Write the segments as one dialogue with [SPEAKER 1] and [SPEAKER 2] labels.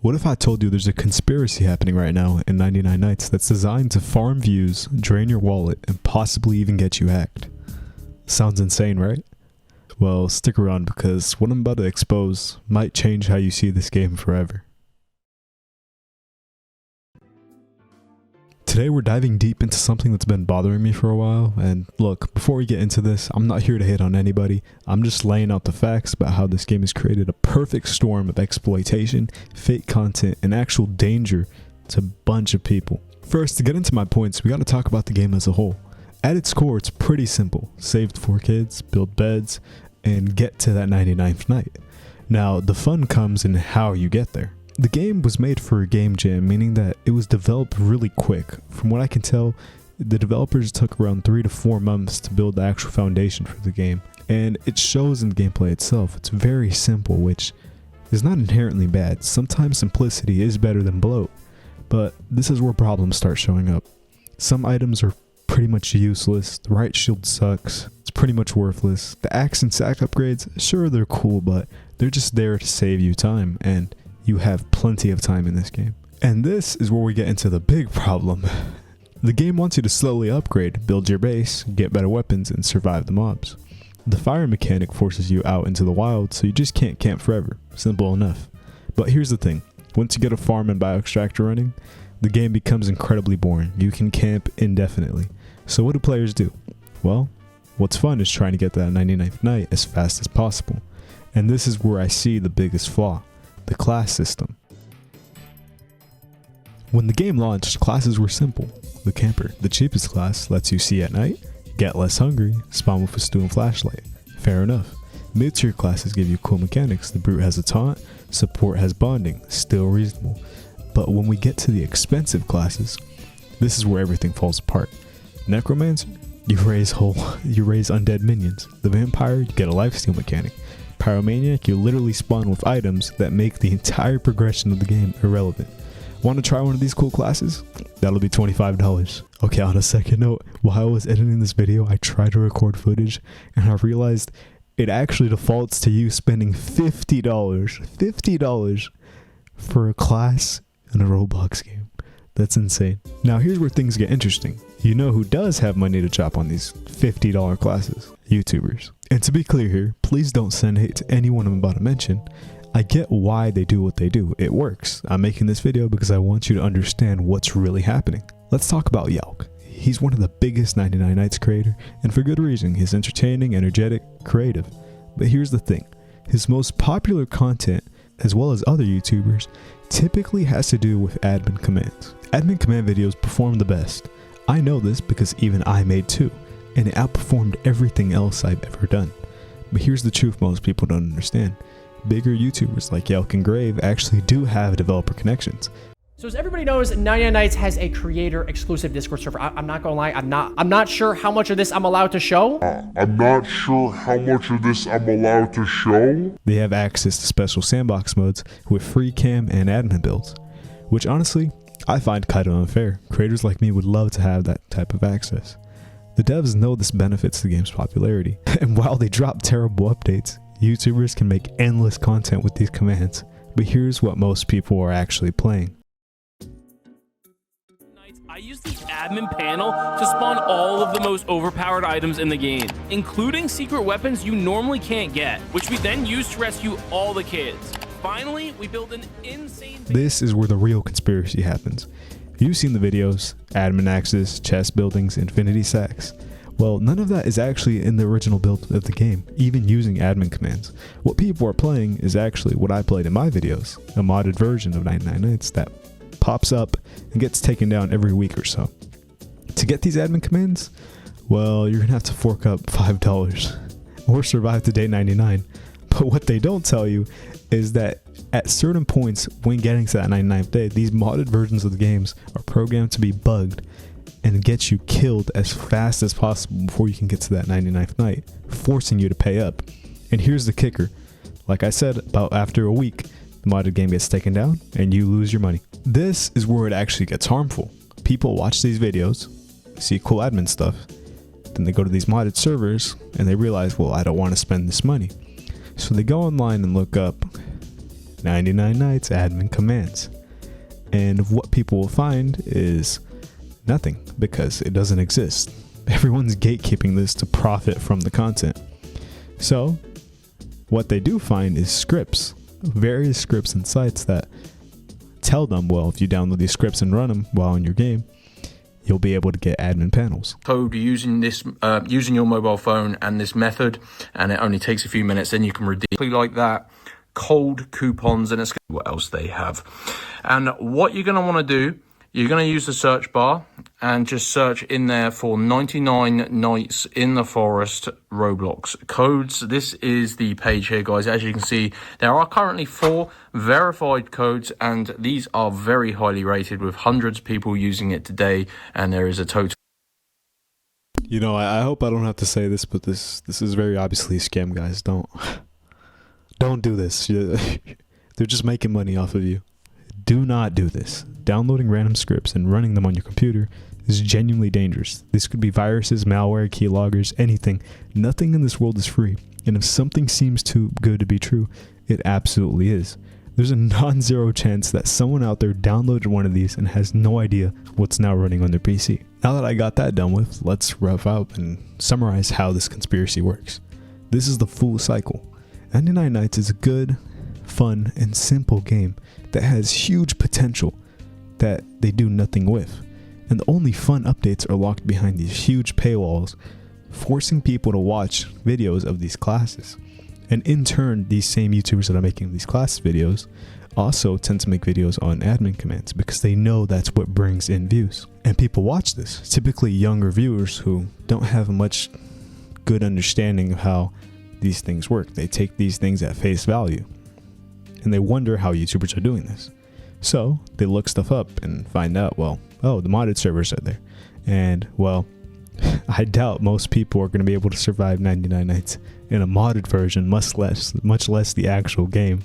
[SPEAKER 1] What if I told you there's a conspiracy happening right now in 99 Nights that's designed to farm views, drain your wallet, and possibly even get you hacked? Sounds insane, right? Well, stick around because what I'm about to expose might change how you see this game forever. Today we're diving deep into something that's been bothering me for a while, and look, before we get into this, I'm not here to hate on anybody. I'm just laying out the facts about how this game has created a perfect storm of exploitation, fake content, and actual danger to a bunch of people. First, to get into my points, we gotta talk about the game as a whole. At its core, it's pretty simple. Save 4 kids, build beds, and get to that 99th night. Now, the fun comes in how you get there. The game was made for a game jam, meaning that it was developed really quick. From what I can tell, the developers took around 3 to 4 months to build the actual foundation for the game. And it shows in the gameplay itself. It's very simple, which is not inherently bad. Sometimes simplicity is better than bloat. But this is where problems start showing up. Some items are pretty much useless. The right shield sucks. It's pretty much worthless. The axe and sack upgrades, sure they're cool, but they're just there to save you time, and you have plenty of time in this game. And this is where we get into the big problem. The game wants you to slowly upgrade, build your base, get better weapons, and survive the mobs. The fire mechanic forces you out into the wild, so you just can't camp forever. Simple enough. But here's the thing. Once you get a farm and bio-extractor running, the game becomes incredibly boring. You can camp indefinitely. So what do players do? Well, what's fun is trying to get to that 99th night as fast as possible. And this is where I see the biggest flaw. The class system. When the game launched, classes were simple. The camper, the cheapest class, lets you see at night, get less hungry, spawn with a stew and flashlight. Fair enough. Mid-tier classes give you cool mechanics. The brute has a taunt, support has bonding, still reasonable. But when we get to the expensive classes, this is where everything falls apart. Necromancer, you raise undead minions. The vampire, you get a lifesteal mechanic. Pyromaniac, you literally spawn with items that make the entire progression of the game irrelevant. Want to try one of these cool classes? That'll be $25. Okay, on a second note, while I was editing this video, I tried to record footage and I realized it actually defaults to you spending $50 for a class in a Roblox game. That's insane. Now here's where things get interesting. You know who does have money to chop on these $50 classes? YouTubers. And to be clear here, please don't send hate to anyone I'm about to mention. I get why they do what they do. It works. I'm making this video because I want you to understand what's really happening. Let's talk about Yelk. He's one of the biggest 99 Nights creator, and for good reason. He's entertaining, energetic, creative. But here's the thing. His most popular content, as well as other YouTubers, typically has to do with admin commands. Admin command videos perform the best. I know this because even I made 2, and it outperformed everything else I've ever done. But here's the truth most people don't understand. Bigger YouTubers like Yelk and Grave actually do have developer connections.
[SPEAKER 2] So as everybody knows, 99 Nights has a creator exclusive Discord server. I'm not gonna lie, I'm not sure how much of this I'm allowed to show.
[SPEAKER 1] They have access to special sandbox modes with free cam and admin builds, which honestly, I find kind of unfair. Creators like me would love to have that type of access. The devs know this benefits the game's popularity, and while they drop terrible updates, YouTubers can make endless content with these commands. But here's what most people are actually playing.
[SPEAKER 3] I use the admin panel to spawn all of the most overpowered items in the game, including secret weapons you normally can't get, which we then use to rescue all the kids. Finally, we build an insane...
[SPEAKER 1] This is where the real conspiracy happens. You've seen the videos, admin axes, chest buildings, infinity sacks. Well, none of that is actually in the original build of the game, even using admin commands. What people are playing is actually what I played in my videos, a modded version of 99 Nights that pops up and gets taken down every week or so. To get these admin commands, well, you're gonna have to fork up $5 or survive to day 99. But what they don't tell you is that at certain points when getting to that 99th day, these modded versions of the games are programmed to be bugged and get you killed as fast as possible before you can get to that 99th night, forcing you to pay up. And here's the kicker. Like I said, about after a week, the modded game gets taken down and you lose your money. This is where it actually gets harmful. People watch these videos, see cool admin stuff, then they go to these modded servers and they realize, well, I don't want to spend this money. So they go online and look up 99 Nights admin commands. And what people will find is nothing, because it doesn't exist. Everyone's gatekeeping this to profit from the content. So what they do find is scripts, various scripts and sites that tell them, well, if you download these scripts and run them while in your game, you'll be able to get admin panels.
[SPEAKER 4] Code using this, using your mobile phone and this method, and it only takes a few minutes. Then you can redeem like that, cold coupons, and it's what else they have. And what you're going to want to do, you're going to use the search bar and just search in there for 99 Nights in the Forest Roblox codes. This is the page here, guys. As you can see, there are currently 4 verified codes, and these are very highly rated with hundreds of people using it today, and there is a total.
[SPEAKER 1] You know, I hope I don't have to say this, but this is very obviously a scam, guys. Don't do this. They're just making money off of you. Do not do this. Downloading random scripts and running them on your computer is genuinely dangerous. This could be viruses, malware, keyloggers, anything. Nothing in this world is free. And if something seems too good to be true, it absolutely is. There's a non-zero chance that someone out there downloaded one of these and has no idea what's now running on their PC. Now that I got that done with, let's rough out and summarize how this conspiracy works. This is the full cycle. 99 Nights is a good, fun, and simple game that has huge potential that they do nothing with. And the only fun updates are locked behind these huge paywalls, forcing people to watch videos of these classes. And in turn, these same YouTubers that are making these class videos also tend to make videos on admin commands because they know that's what brings in views. And people watch this, typically younger viewers who don't have much good understanding of how these things work. They take these things at face value and they wonder how YouTubers are doing this. So they look stuff up and find out, well, oh, the modded servers are there. And well, I doubt most people are going to be able to survive 99 Nights in a modded version, much less the actual game.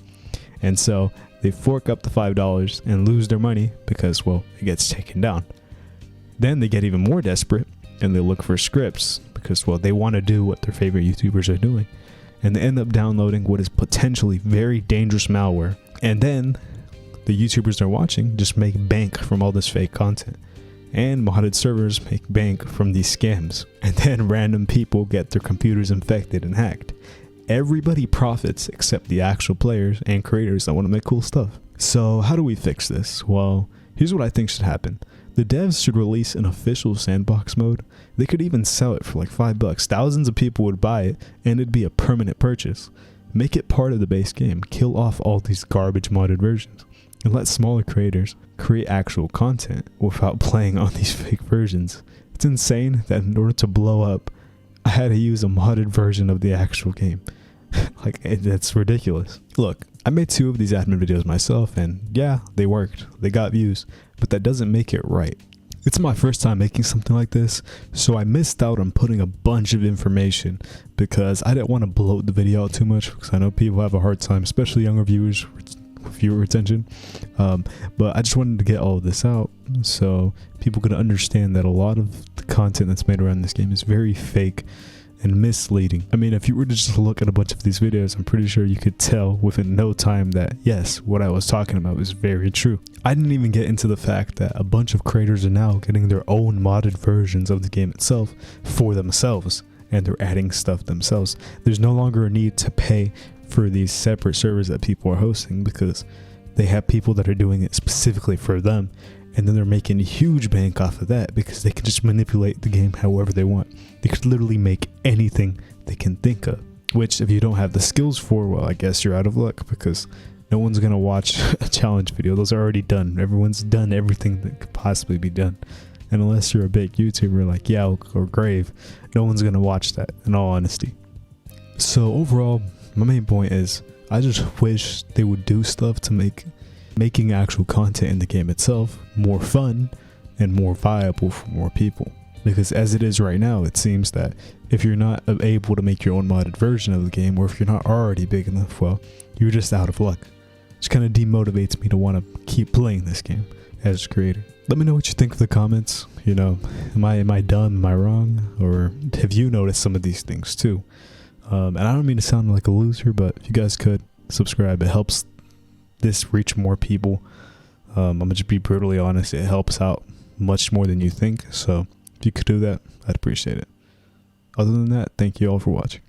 [SPEAKER 1] And so they fork up the $5 and lose their money because, well, it gets taken down. Then they get even more desperate and they look for scripts because, well, they want to do what their favorite YouTubers are doing. And they end up downloading what is potentially very dangerous malware. And then the YouTubers they're watching just make bank from all this fake content. And modded servers make bank from these scams. And then random people get their computers infected and hacked. Everybody profits except the actual players and creators that want to make cool stuff. So how do we fix this? Well, here's what I think should happen. The devs should release an official sandbox mode. They could even sell it for like $5. Thousands of people would buy it and it'd be a permanent purchase. Make it part of the base game. Kill off all these garbage modded versions. And let smaller creators create actual content without playing on these fake versions. It's insane that in order to blow up, I had to use a modded version of the actual game. Like, that's ridiculous. Look, I made 2 of these admin videos myself and yeah, they worked. They got views, but that doesn't make it right. It's my first time making something like this, so I missed out on putting a bunch of information because I didn't want to bloat the video out too much because I know people have a hard time, especially younger viewers, viewer retention. But I just wanted to get all of this out so people could understand that a lot of the content that's made around this game is very fake and misleading. I mean, if you were to just look at a bunch of these videos, I'm pretty sure you could tell within no time that yes, what I was talking about was very true. I didn't even get into the fact that a bunch of creators are now getting their own modded versions of the game itself for themselves, and they're adding stuff themselves. There's no longer a need to pay for these separate servers that people are hosting because they have people that are doing it specifically for them, and then they're making a huge bank off of that because they can just manipulate the game however they want. They could literally make anything they can think of, which if you don't have the skills for, well, I guess you're out of luck because no one's gonna watch a challenge video. Those are already done. Everyone's done everything that could possibly be done, and unless you're a big YouTuber like Yao or Grave, no one's gonna watch that, in all honesty. So overall, my main point is I just wish they would do stuff to make making actual content in the game itself more fun and more viable for more people. Because as it is right now, it seems that if you're not able to make your own modded version of the game, or if you're not already big enough, well, you're just out of luck. Which kind of demotivates me to want to keep playing this game as a creator. Let me know what you think in the comments. You know, am I dumb? Am I wrong? Or have you noticed some of these things too? And I don't mean to sound like a loser, but if you guys could subscribe, it helps this reach more people. I'm gonna just be brutally honest, it helps out much more than you think. So if you could do that, I'd appreciate it. Other than that, thank you all for watching.